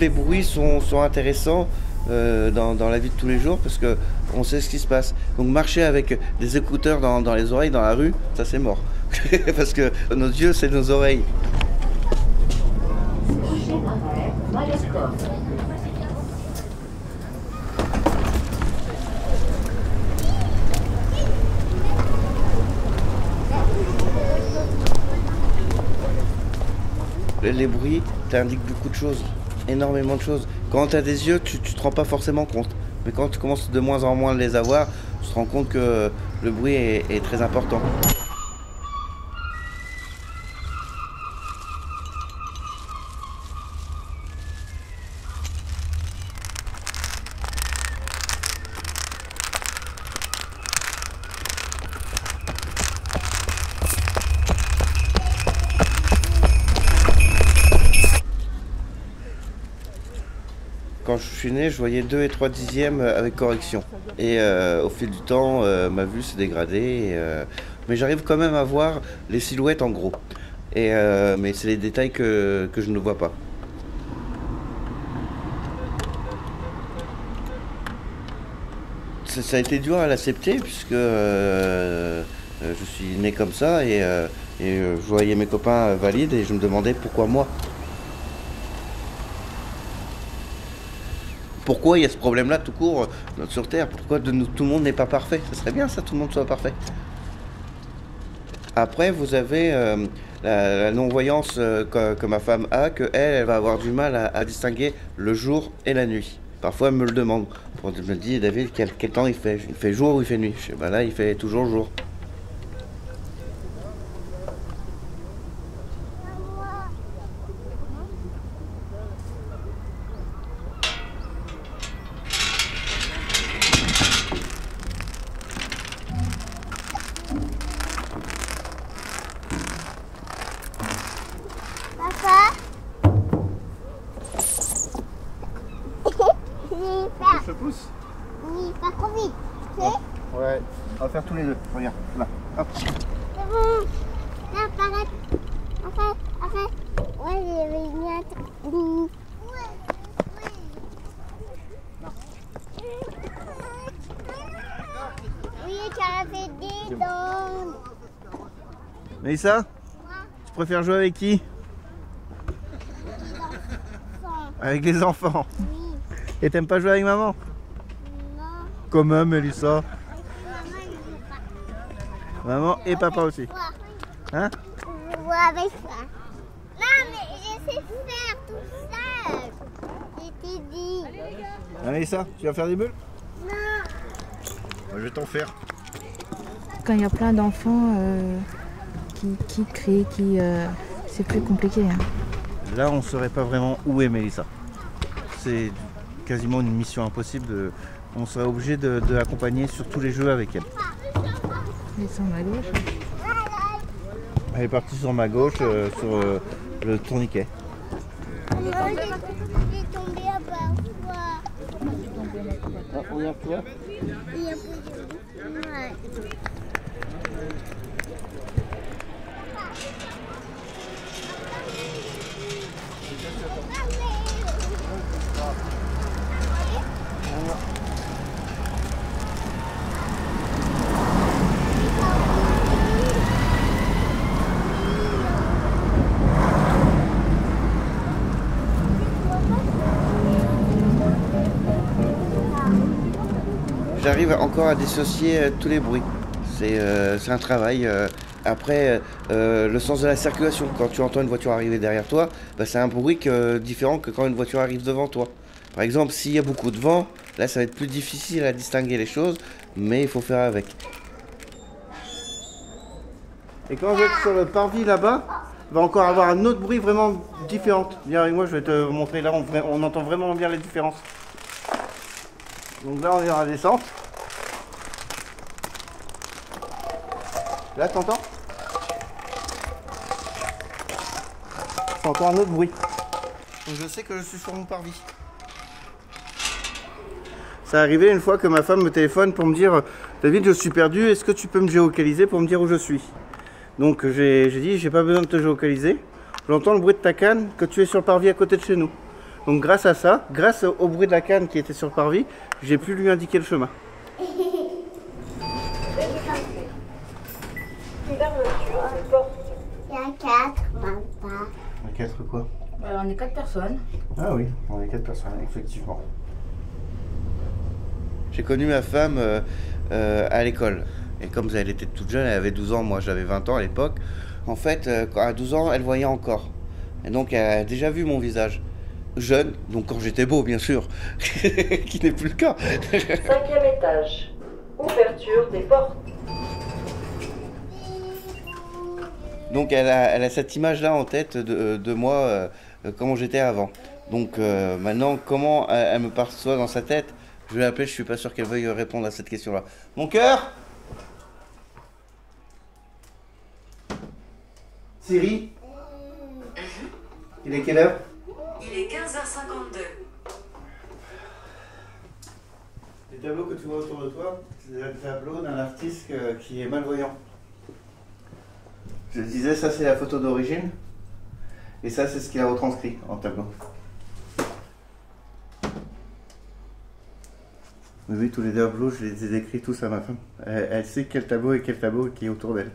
les bruits sont intéressants dans la vie de tous les jours parce qu'on sait ce qui se passe. Donc marcher avec des écouteurs dans les oreilles dans la rue, ça c'est mort. Parce que nos yeux, c'est nos oreilles. Les bruits t'indiquent beaucoup de choses, énormément de choses. Quand tu as des yeux, tu te rends pas forcément compte. Mais quand tu commences de moins en moins à les avoir, tu te rends compte que le bruit est très important. Quand je suis né, je voyais 2 et 3 dixièmes avec correction. Et au fil du temps, ma vue s'est dégradée. Mais j'arrive quand même à voir les silhouettes en gros. Mais c'est les détails que je ne vois pas. Ça a été dur à l'accepter puisque je suis né comme ça et je voyais mes copains valides et je me demandais pourquoi moi. Pourquoi il y a ce problème-là tout court sur Terre? Pourquoi tout le monde n'est pas parfait? Ça serait bien ça, tout le monde soit parfait. Après, vous avez la non-voyance que ma femme a, qu'elle va avoir du mal à distinguer le jour et la nuit. Parfois, elle me le demande. Elle me dit, David, quel temps il fait? Il fait jour ou il fait nuit? Je dis, ben là, il fait toujours jour. Je pousse. Oui, pas trop vite. Ouais, on va faire tous les deux. Regarde, là. Hop. C'est bon. Là, arrête. Arrête. Ouais, j'ai bien. Oui, tu as fait des dents. Mélissa, tu préfères jouer avec qui? Avec les enfants. Oui. Et t'aimes pas jouer avec maman? Non. Comment, Mélissa? Maman, je veux pas. Maman et papa aussi. Hein? Je vois avec toi. Non, mais je sais faire tout seul. Je t'ai dit. Ah, Mélissa, tu vas faire des bulles? Non. Je vais t'en faire. Quand il y a plein d'enfants qui crient, c'est plus compliqué. Hein. Là, on ne saurait pas vraiment où est Mélissa. C'est quasiment une mission impossible. On serait obligé de l'accompagner sur tous les jeux avec elle. Ils sont à gauche. Elle est partie sur ma gauche, sur le tourniquet. Non, j'ai tombé à part. Ah, regarde-toi. Il y a plus de... Ouais. J'arrive encore à dissocier tous les bruits. C'est un travail. Après, le sens de la circulation. Quand tu entends une voiture arriver derrière toi, bah, c'est un bruit différent que quand une voiture arrive devant toi. Par exemple, s'il y a beaucoup de vent, là ça va être plus difficile à distinguer les choses, mais il faut faire avec. Et quand je vais être sur le parvis là-bas, il va encore avoir un autre bruit vraiment différent. Viens avec moi, je vais te montrer. Là, on entend vraiment bien les différences. Donc là, on est dans la descente. Là, t'entends? C'est encore un autre bruit. Donc je sais que je suis sur mon parvis. Ça arrivé une fois que ma femme me téléphone pour me dire « David, je suis perdu, est-ce que tu peux me géolocaliser pour me dire où je suis ?» Donc j'ai dit « J'ai pas besoin de te géolocaliser. J'entends le bruit de ta canne que tu es sur le parvis à côté de chez nous. » Donc grâce à ça, grâce au bruit de la canne qui était sur le parvis, j'ai pu lui indiquer le chemin. Il y a 4, papa. 4 quoi? On est 4 personnes. Ah oui, on est 4 personnes, effectivement. J'ai connu ma femme à l'école. Et comme elle était toute jeune, elle avait 12 ans, moi j'avais 20 ans à l'époque. En fait, à 12 ans, elle voyait encore. Et donc elle a déjà vu mon visage. Jeune, donc quand j'étais beau bien sûr, qui n'est plus le cas. 5e étage. Ouverture des portes. Donc elle a cette image-là en tête de moi, comment j'étais avant. Donc maintenant, comment elle me perçoit dans sa tête, je vais l'appeler, je suis pas sûr qu'elle veuille répondre à cette question-là. Mon cœur? Siri? Il est quelle heure? Il est 15h52. Les tableaux que tu vois autour de toi, c'est des tableaux d'un artiste qui est malvoyant. Je te disais, ça c'est la photo d'origine, et ça c'est ce qu'il a retranscrit en tableau. Oui, tous les tableaux, je les ai décrits tous à ma femme. Elle sait quel tableau et quel tableau qui est autour d'elle.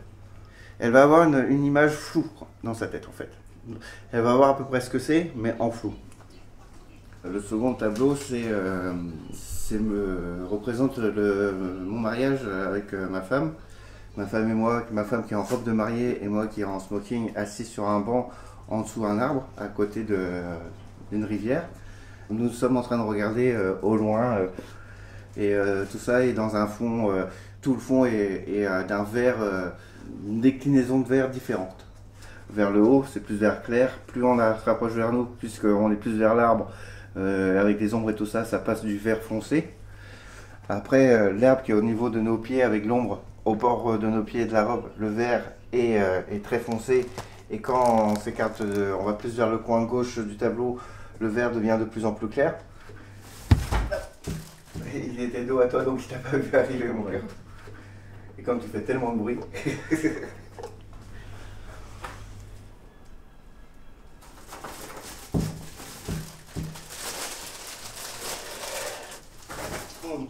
Elle va avoir une image floue dans sa tête en fait. Elle va voir à peu près ce que c'est, mais en flou. Le second tableau, représente mon mariage avec ma femme. Ma femme et moi, ma femme qui est en robe de mariée et moi qui est en smoking, assis sur un banc en dessous d'un arbre, à côté d'une rivière. Nous sommes en train de regarder au loin, et tout ça est dans un fond, tout le fond est d'un vert, une déclinaison de vert différente. Vers le haut, c'est plus vert clair, plus on se rapproche vers nous, puisqu'on est plus vers l'arbre, avec les ombres et tout ça, ça passe du vert foncé. Après, l'herbe qui est au niveau de nos pieds, avec l'ombre au bord de nos pieds de la robe, le vert est très foncé. Et quand on s'écarte, on va plus vers le coin gauche du tableau, le vert devient de plus en plus clair. Il était dos à toi, donc il t'a pas vu arriver, mon cœur. Et comme tu fais tellement de bruit...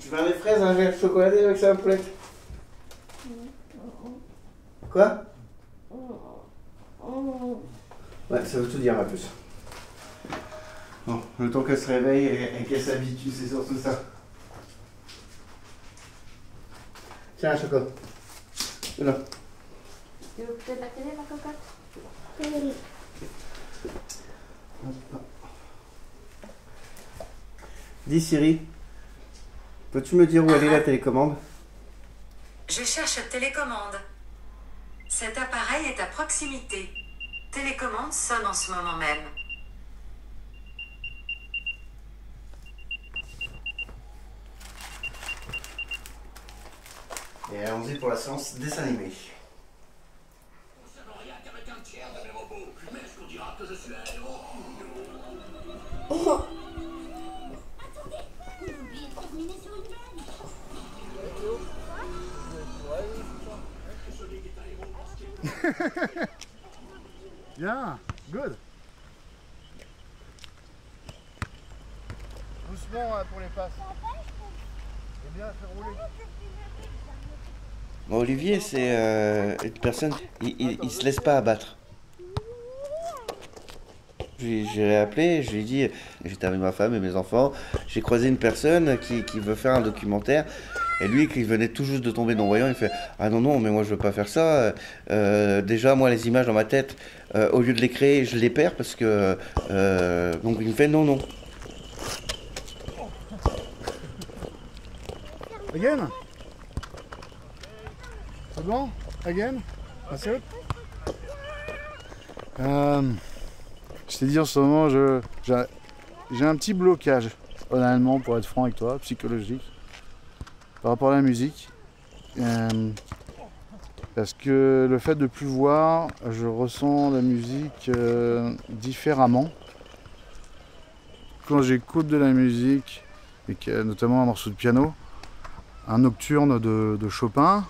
Tu veux des fraises, un verre chocoladé avec ça, poulette? Quoi? Ouais, ça veut tout dire, ma puce. Bon, le temps qu'elle se réveille et qu'elle s'habitue, c'est surtout ça. Tiens, un chocolat. Là. Tu veux peut-être la télé, ma cocotte? Dis Siri, peux-tu me dire où elle est la télécommande? Je cherche télécommande. Cet appareil est à proximité. Télécommande sonne en ce moment même. Et allons-y pour la séance dessin animé. Bien, good. Doucement pour les passes. Et bien faire rouler. Bon, Olivier, c'est une personne, il se laisse pas abattre. J'ai appelé, je lui ai dit, j'étais avec ma femme et mes enfants, j'ai croisé une personne qui veut faire un documentaire. Et lui, qui venait tout juste de tomber non-voyant, il fait « Ah non, non, mais moi je veux pas faire ça. Déjà, moi, les images dans ma tête, au lieu de les créer, je les perds parce que... donc il me fait « Non, non. » Again? C'est bon? Again? That's it? Je t'ai dit en ce moment, j'ai un petit blocage, honnêtement, pour être franc avec toi, psychologique. Par rapport à la musique, parce que le fait de plus voir, je ressens la musique différemment. Quand j'écoute de la musique, et notamment un morceau de piano, un nocturne de Chopin,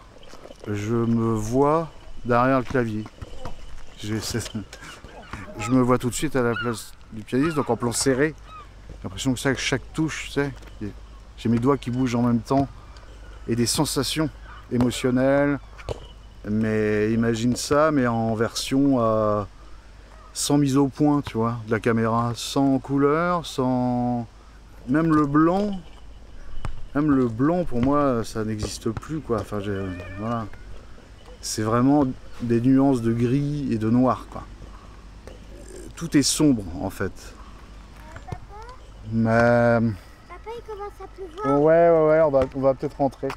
je me vois derrière le clavier. Je me vois tout de suite à la place du pianiste, donc en plan serré, J'ai l'impression que ça, chaque touche, tu sais, j'ai mes doigts qui bougent en même temps et des sensations émotionnelles. Mais imagine ça, mais en version sans mise au point, tu vois, de la caméra, sans couleur, sans... Même le blanc pour moi, ça n'existe plus, quoi. Enfin, voilà. C'est vraiment des nuances de gris et de noir, quoi. Tout est sombre, en fait. Mais... Papa, il commence à pleuvoir. Ouais, on va peut-être rentrer.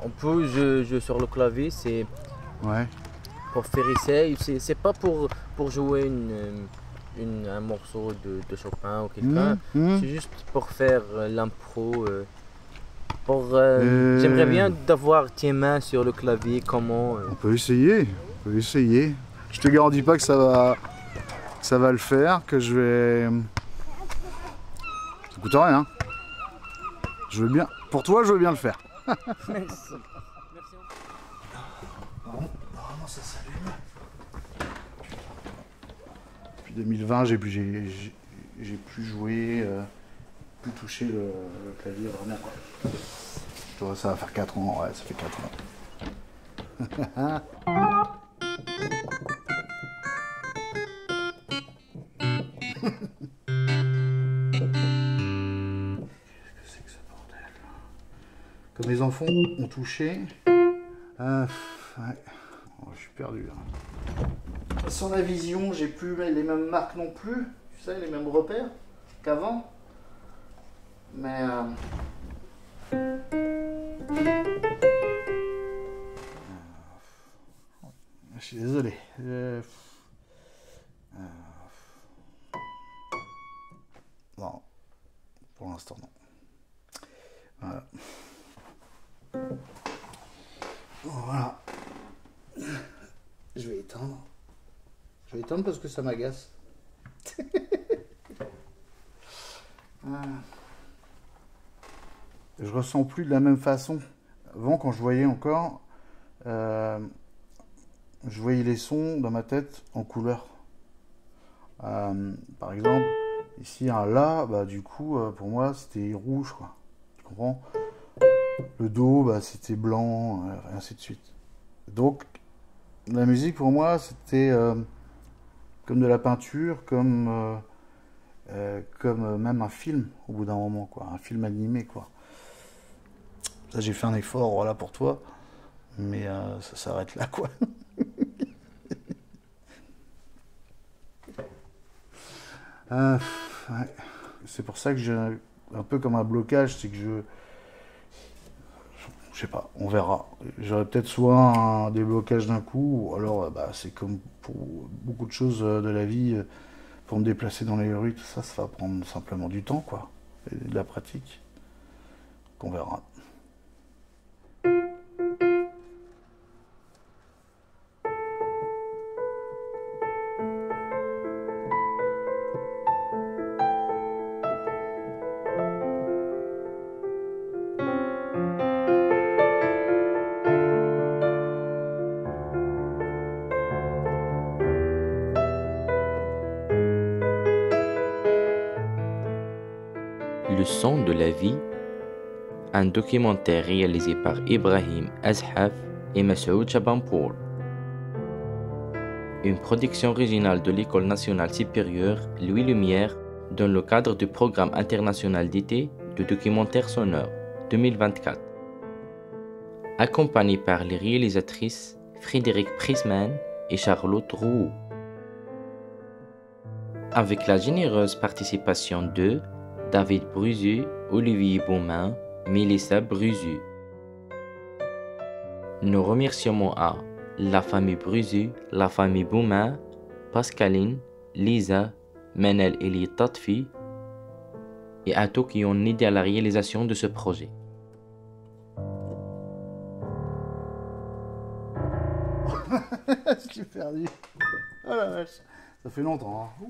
On peut jouer sur le clavier, c'est Ouais. pour faire essai. C'est pas pour jouer un morceau de Chopin ou quelqu'un. C'est juste pour faire l'impro. J'aimerais bien d'avoir tes mains sur le clavier, comment... On peut essayer, Je te garantis pas que ça va le faire, que je vais... Ça coûte rien. Je veux bien... Pour toi, je veux bien le faire. Merci. Normalement, ça s'allume. Depuis 2020, j'ai plus joué, plus touché le clavier vraiment, quoi. Tu vois, ça va faire 4 ans, ouais, ça fait 4 ans. Qu'est-ce que c'est que ce bordel? Comme les enfants ont touché. Ouais. Oh, je suis perdu là. Sans la vision, j'ai plus les mêmes marques non plus. Tu sais, les mêmes repères qu'avant. Mais je suis désolé. Non, pour l'instant non. Voilà. Voilà. Je vais éteindre. Je vais éteindre parce que ça m'agace. Je ressens plus de la même façon. Avant, quand je voyais encore, je voyais les sons dans ma tête en couleur. Par exemple, ici un La, bah, du coup, pour moi, c'était rouge, quoi. Tu comprends? Le Do, bah, c'était blanc, et ainsi de suite. Donc, la musique, pour moi, c'était comme de la peinture, comme même un film, au bout d'un moment, quoi. Un film animé, quoi. Là, j'ai fait un effort, voilà, pour toi. Mais ça s'arrête là, quoi. Ouais. C'est pour ça que j'ai un peu comme un blocage, c'est que je sais pas, on verra. J'aurais peut-être soit un déblocage d'un coup, ou alors bah, c'est comme pour beaucoup de choses de la vie, pour me déplacer dans les rues, tout ça, ça va prendre simplement du temps, quoi, et de la pratique. Qu'on verra. Le son de la vie, un documentaire réalisé par Ibrahim Azhaf et Massoud Chabanpour. Une production originale de l'École nationale supérieure Louis Lumière dans le cadre du programme international d'été de documentaire sonore 2024. Accompagné par les réalisatrices Frédéric Prisman et Charlotte Roux. Avec la généreuse participation de David Bruzu, Olivier Beaumain, Mélissa Bruzu. Nos remerciements à la famille Bruzu, la famille Beaumain, Pascaline, Lisa, Manel Eli Tatfi et à tous qui ont aidé à la réalisation de ce projet. Je suis perdu. Oh la vache, ça fait longtemps. Hein.